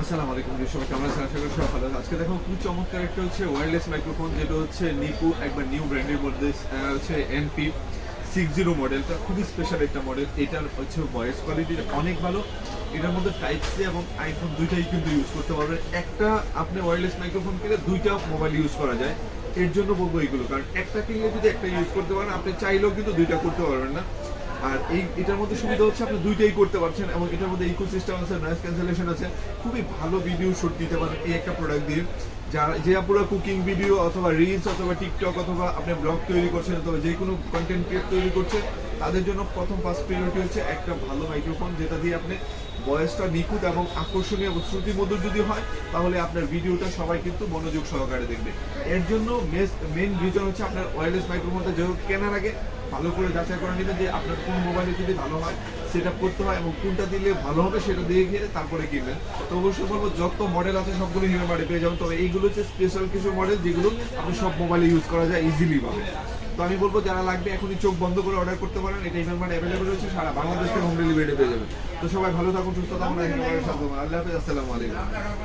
আসসালামু আলাইকুম, সবাই কেমন আছেন? আশা করি সবাই ভালো আছেন। আজকে দেখো খুব চমৎকার একটা হচ্ছে ওয়্যারলেস মাইক্রোফোন, যেটা হচ্ছে নিকু একবার নিউ ব্র্যান্ডের মধ্যে হচ্ছে NP60 মডেলটা খুবই স্পেশাল একটা মডেল। এটার হচ্ছে ভয়েস কোয়ালিটি অনেক ভালো। এটার মধ্যে টাইপ সি এবং আইফোন দুইটাই কিন্তু ইউজ করতে পারবেন। একটা আপনি ওয়্যারলেস মাইক্রোফোন কিনে দুইটা মোবাইল ইউজ করা যায়। এর জন্য বলবো এইগুলো, কারণ একটা কিনলে যদি একটা ইউজ করতে পারেন, আপনি চাইলেও কিন্তু দুইটা করতে পারবেন না। আর এটার মধ্যে সুবিধা হচ্ছে আপনি দুইটাই করতে পারছেন, এবং এটার মধ্যে ইকোসিস্টেম আছে, নয়েজ ক্যান্সেলেশন আছে, খুবই ভালো ভিডিও শুট দিতে পারেন এই একটা প্রোডাক্ট দিয়ে। যারা যে আপুরা কুকিং ভিডিও অথবা রিলস অথবা টিকটক অথবা আপনি ব্লগ তৈরি করছেন অথবা যে কোনো কন্টেন্ট ক্রিয়েট তৈরি করছেন, তাদের জন্য ফার্স্ট প্রায়োরিটি হচ্ছে একটা ভালো মাইক্রোফোন, যেটা দিয়ে আপনি ভয়েসটা নিখুঁত এবং আকর্ষণীয় এবং শ্রুতিমধুর যদি হয়, তাহলে আপনার ভিডিওটা সবাই কিন্তু মনোযোগ সহকারে দেখবে। এর জন্য মেন রিজন হচ্ছে আপনার ওয়্যারলেস মাইক্রোফোনটা যেহেতু কেনার আগে ভালো করে যাচাই করে নেবেন যে আপনার কোন মোবাইলে যদি ভালো হয় সেট আপ করতে হয়, এবং কোনটা দিলে ভালো হবে সেটা দেখে তারপরে কিনবেন। তো অবশ্যই বলবো যত মডেল আছে সবগুলো হিউম্যান বাড়ি পেয়ে যাবেন, তবে এইগুলো হচ্ছে স্পেশাল কিছু মডেল যেগুলো আপনি সব মোবাইলে ইউজ করা যায় ইজিলি ভাবে। তো আমি বলবো যারা লাগবে এখনই চোখ বন্ধ করে অর্ডার করতে পারেন। এটা হিউম্যান বাড়ি অ্যাভেলেবল রয়েছে, সারা বাংলাদেশ থেকে হোম ডেলিভারি পেয়ে যাবেন। তো সবাই ভালো থাকুন, সুস্থ থাকুন, আল্লাহ হাফেজ, আসসালামু আলাইকুম।